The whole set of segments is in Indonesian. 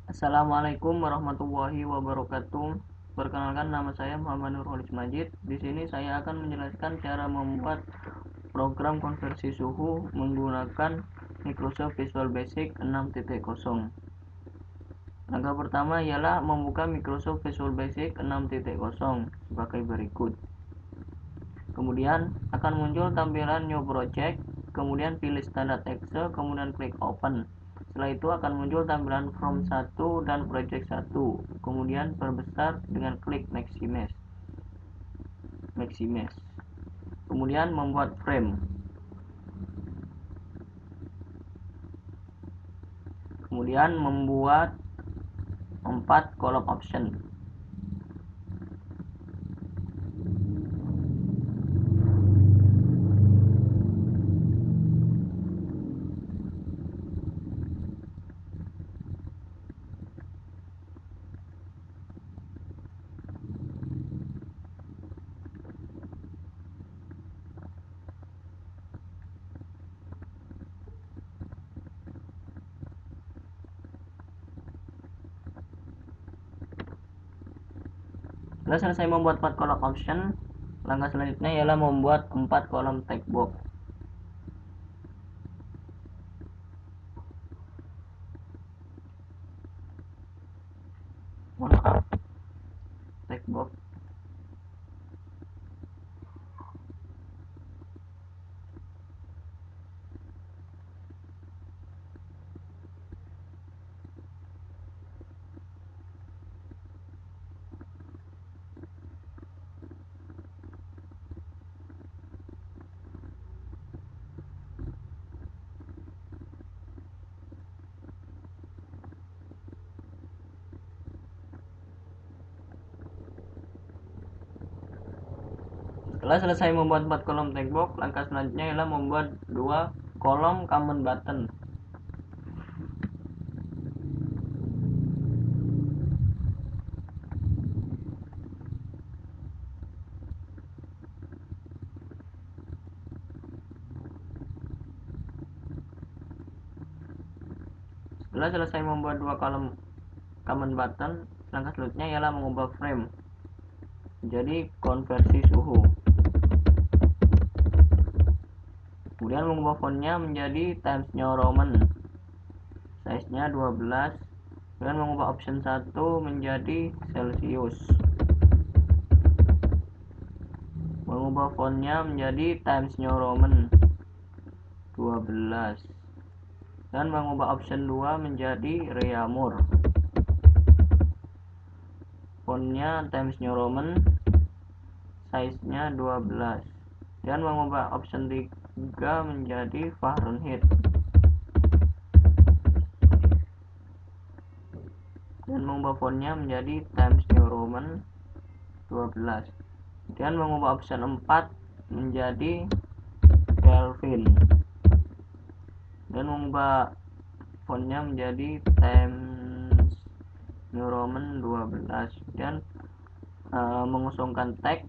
Assalamualaikum warahmatullahi wabarakatuh. Perkenalkan, nama saya Muhammad Nurholis Majid. Di sini saya akan menjelaskan cara membuat program konversi suhu menggunakan Microsoft Visual Basic 6.0. Langkah pertama ialah membuka Microsoft Visual Basic 6.0 sebagai berikut. Kemudian akan muncul tampilan New Project, kemudian pilih Standard Excel, kemudian klik Open. Setelah itu akan muncul tampilan From 1 dan Project 1, kemudian perbesar dengan klik Maximize. Kemudian membuat frame. Kemudian membuat 4 kolom option. Setelah selesai membuat 4 kolom option, langkah selanjutnya ialah membuat 4 kolom text box. Text box. Setelah selesai membuat 4 kolom text box, langkah selanjutnya ialah membuat 2 kolom command button. Setelah selesai membuat 2 kolom command button, langkah selanjutnya ialah mengubah frame menjadi konversi suhu. Kemudian mengubah fontnya menjadi Times New Roman, size-nya 12. Kemudian mengubah option 1 menjadi Celsius. Mengubah fontnya menjadi Times New Roman 12. Dan mengubah option 2 menjadi Reamur. Fontnya Times New Roman, size-nya 12. Dan mengubah option 3 menjadi Fahrenheit. Dan mengubah fontnya menjadi Times New Roman 12. Dan mengubah option 4 menjadi Kelvin. Dan mengubah fontnya menjadi Times New Roman 12. Dan mengosongkan teks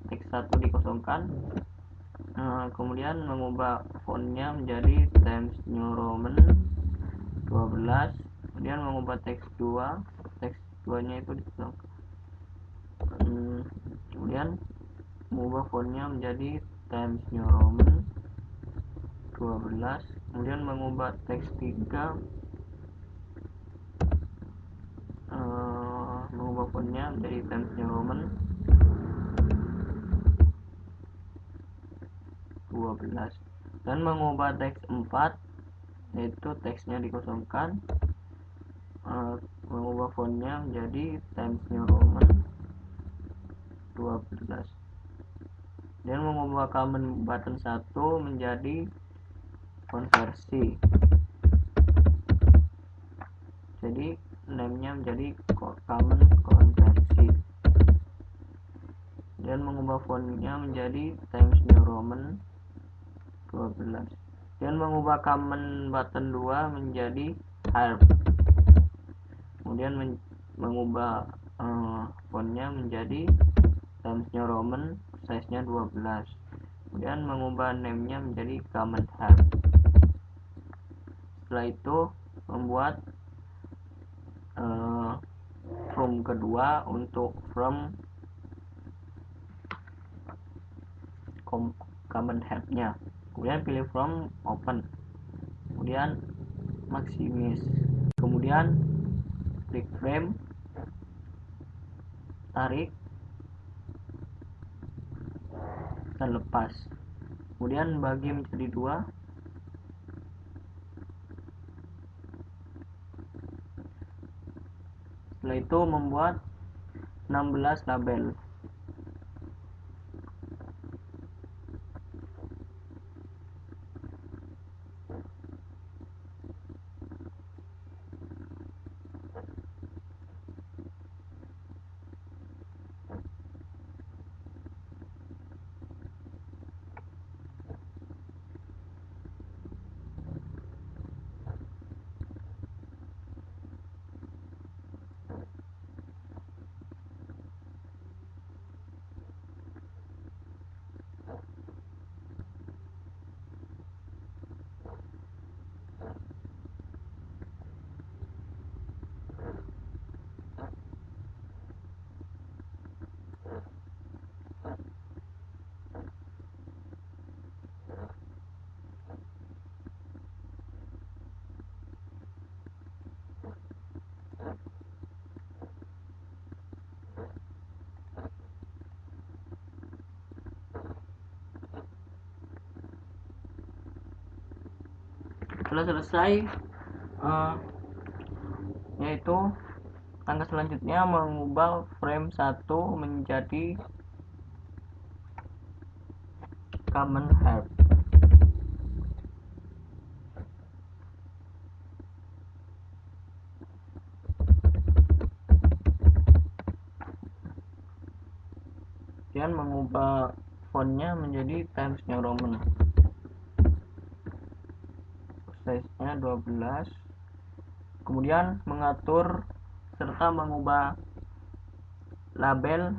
1 dikosongkan. Kemudian mengubah fontnya menjadi Times New Roman 12. Kemudian mengubah teks 2 nya itu dikosongkan. Kemudian mengubah fontnya menjadi Times New Roman 12. Kemudian mengubah teks 3, mengubah fontnya menjadi Times New Roman 12. Dan mengubah teks 4, yaitu teksnya dikosongkan, mengubah fontnya menjadi Times New Roman 12. Dan mengubah command button 1 menjadi konversi. Jadi name-nya menjadi command konversi. Dan mengubah fontnya menjadi Times New Roman 12. Dan mengubah command button 2 menjadi Harp. Kemudian mengubah fontnya menjadi Times New Roman, size-nya 12. Kemudian mengubah name-nya menjadi command Harp. Setelah itu membuat from kedua untuk from common head-nya, kemudian pilih from open, kemudian maximis, kemudian klik frame, tarik dan lepas, kemudian bagi menjadi dua. Setelah itu membuat 16 label. Setelah selesai, yaitu langkah selanjutnya mengubah frame 1 menjadi common head. Kemudian mengubah fontnya menjadi Times New Roman, size-nya 12. Kemudian mengatur serta mengubah label,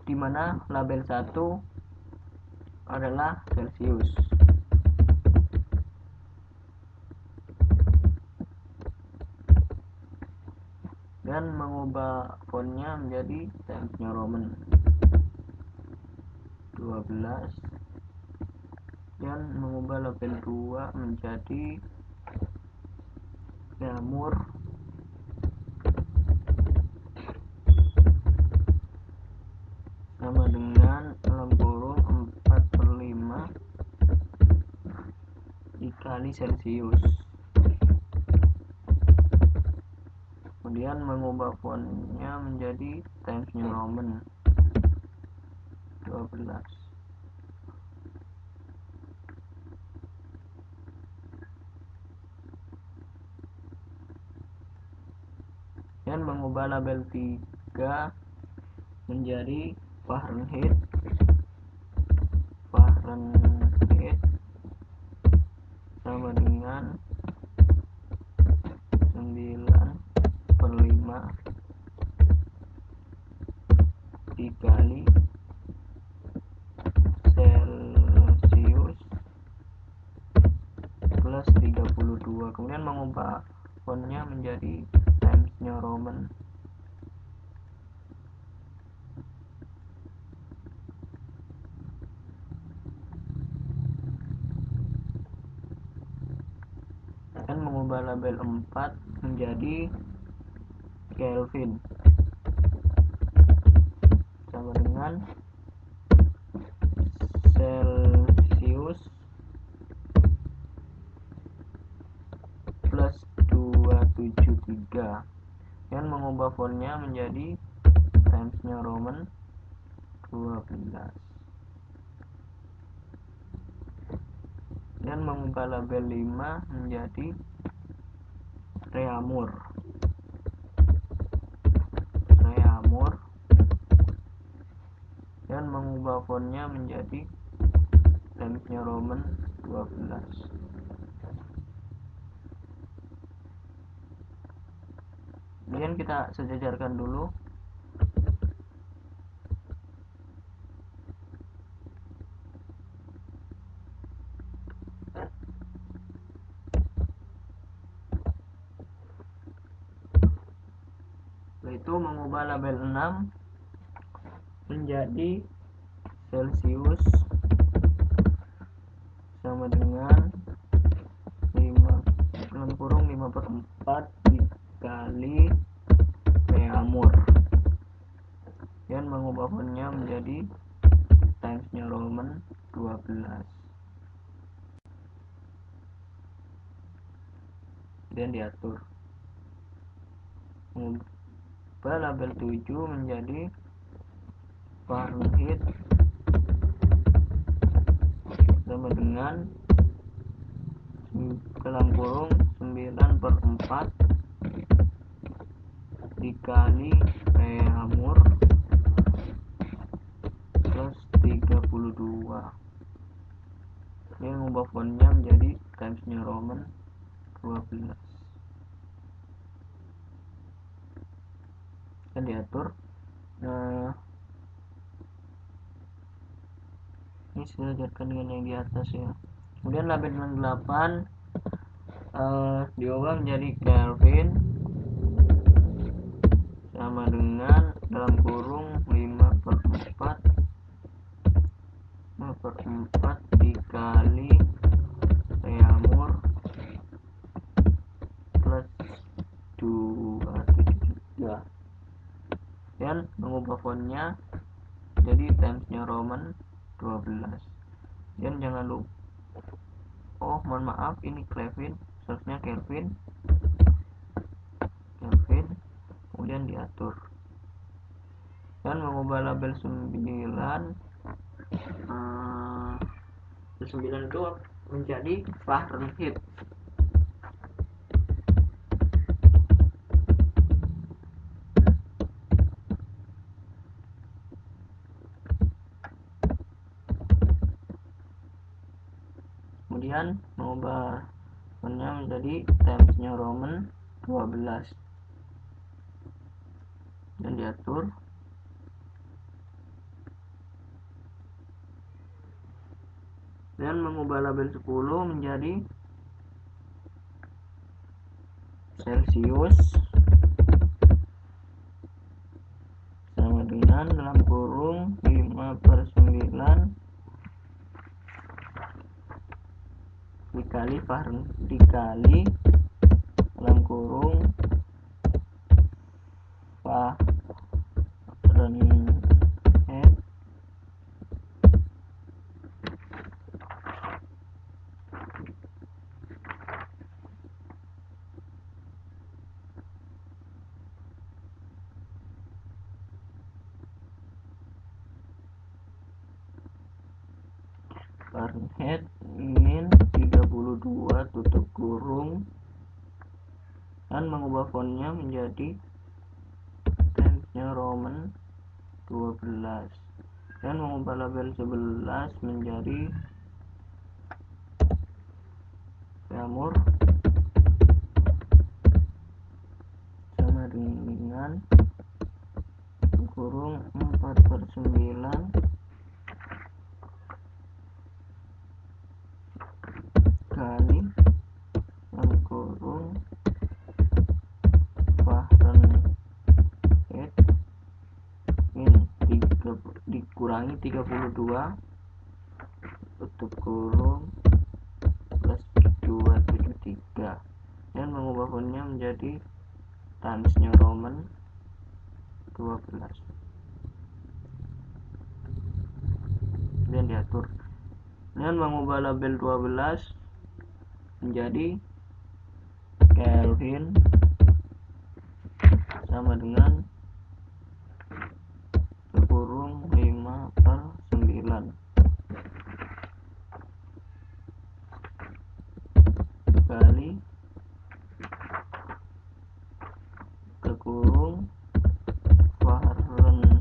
di mana label 1 adalah Celsius, dan mengubah fontnya menjadi Times New Roman 12, dan mengubah label 2 menjadi Glamour sama dengan dalam kurung 4/5 dikali Celsius. Kemudian mengubah fontnya menjadi Times New Roman 12. Dan mengubah label 3 menjadi Fahrenheit sama dengan 9/5 dikali Celsius plus 32. Kemudian mengubah fontnya menjadi Times New Roman. Dan mengubah label 4 menjadi Kelvin sama dengan Celsius plus 273, dan mengubah fontnya menjadi Times New Roman 12, dan mengubah label 5 menjadi Reaumur, dan mengubah fontnya menjadi Times New Roman 12. Kemudian kita sejajarkan dulu. yaitu mengubah label 6 menjadi Celsius sama dengan 5/4 dikali Mur, dan mengubah fontnya menjadi Times New Roman 12 dan diatur. Mengubah label 7 menjadi Fahrenheit sama dengan dalam kurung 9/4 dikali Mur plus 32. Ini mengubah fontnya menjadi Times New Roman 12 dan diatur. Nah, ini sejajarkan dengan yang di atas ya. Kemudian label 8 diubah menjadi Kelvin sama dengan dalam kurung 5/4 dikali Mur plus 273 dan mengubah fontnya jadi Times New Roman 12. Dan jangan lupa, mohon maaf, ini Kelvin, seharusnya Kelvin, kemudian diatur. Dan mengubah label 9 itu menjadi Fahrenheit. Kemudian mengubah fontnya menjadi Times New Roman 12 dan diatur. Dan mengubah label 10 menjadi Celsius sama dengan dalam kurung 5/9 dikali Fahrenheit dikali dalam kurung Fahrenheit min 32 tutup kurung, dan mengubah fontnya menjadi Times New Roman 12 dan mengubah label 11 menjadi Mur sama dengan kurung 4/9 kali dalam kurung Fahrenheit min dikurangi 32 tutup kurung plus 273 dan mengubah fontnya menjadi Times New Roman 12 dan diatur. Dan mengubah label 12 menjadi Kelvin sama dengan kurung 5/9 kali kurung Fahrenheit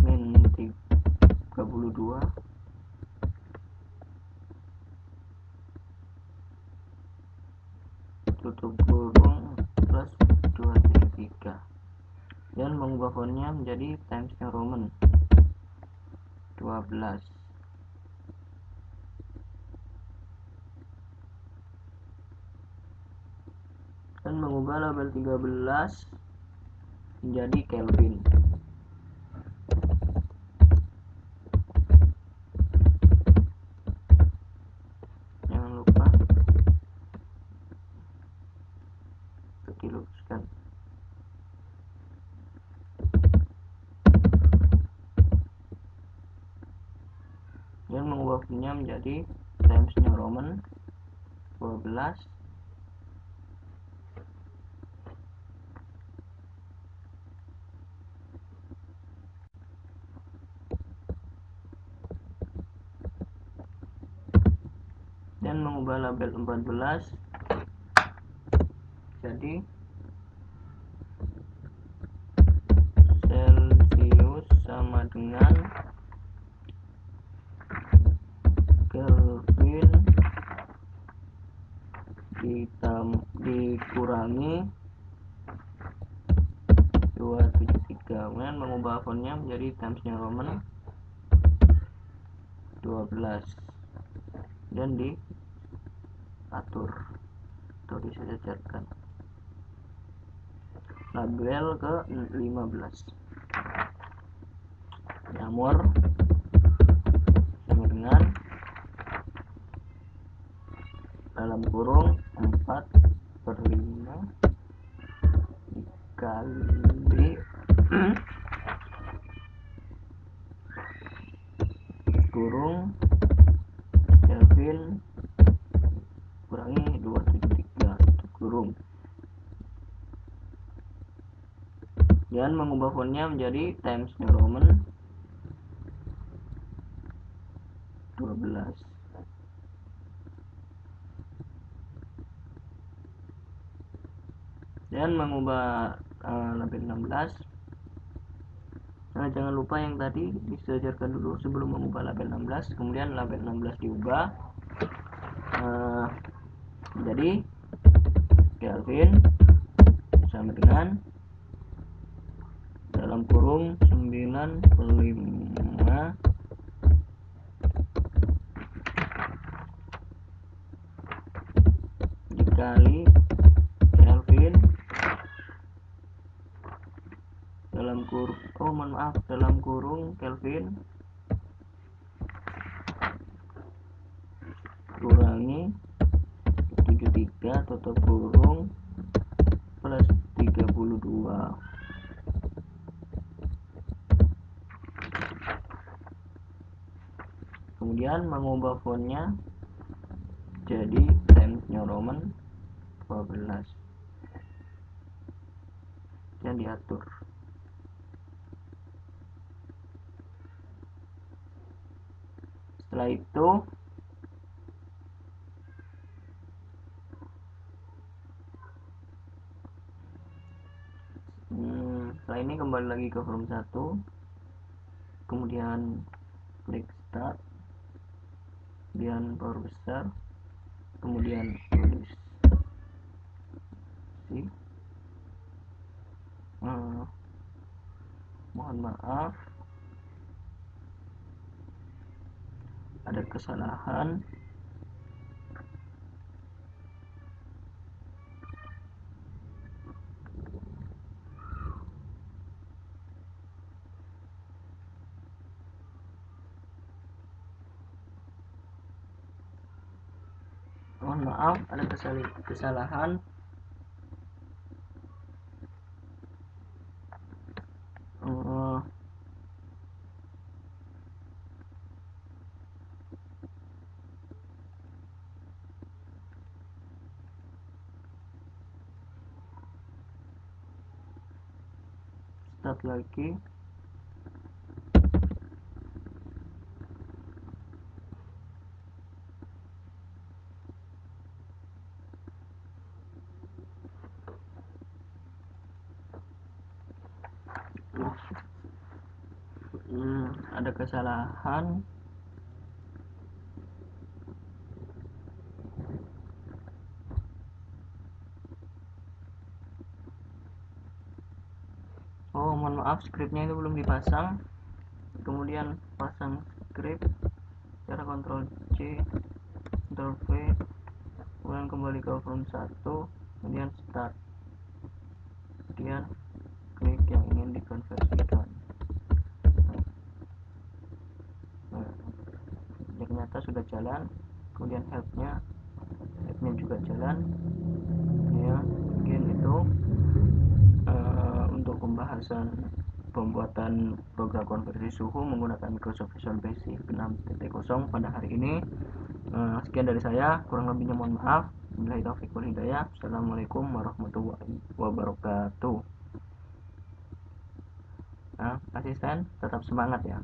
min 32 tutup kurung plus 273 dan mengubah fontnya menjadi Times New Roman 12. dan mengubah label 13 menjadi Kelvin. Jangan lupa untuk diluruskan. Dan mengubah fontnya menjadi Times New Roman 12. Dan mengubah label 14 jadi Celsius sama dengan Kelvin dikurangi 273. Kemudian mengubah fontnya menjadi Times New Roman 12 dan diatur atau disejajarkan. Label ke 15 nomor sama dengan dalam kurung 4/5 dikali kurung Kelvin kurangi 273 kurung, dan mengubah fontnya menjadi Times New Roman 12 dan mengubah label 16. Nah, jangan lupa yang tadi disejajarkan dulu sebelum mengubah label 16, kemudian label 16 diubah jadi Kelvin sama dengan dalam kurung 9/5 dikali Kelvin dalam kurung Kelvin kurangi 73 tutup kurung plus 32. Kemudian mengubah fontnya jadi Times New Roman 12 dan diatur. Setelah itu setelah ini kembali lagi ke form 1, kemudian klik start, kemudian power besar, kemudian tulis mohon maaf ada kesalahan. Mohon maaf ada kesalahan. Start lagi. Ada kesalahan. Oh, mohon maaf, scriptnya itu belum dipasang. Kemudian pasang script, cara Ctrl C, Ctrl V, kemudian kembali ke form 1, kemudian start, kemudian klik yang ingin dikonversikan. Nah, ternyata sudah jalan. Kemudian helpnya juga jalan ya. Mungkin itu untuk pembahasan pembuatan program konversi suhu menggunakan Microsoft Visual Basic 6.0 pada hari ini. Sekian dari saya, kurang lebihnya mohon maaf. Wabillahi taufiq wal hidayah. Assalamualaikum warahmatullahi wabarakatuh. Nah, asisten tetap semangat ya.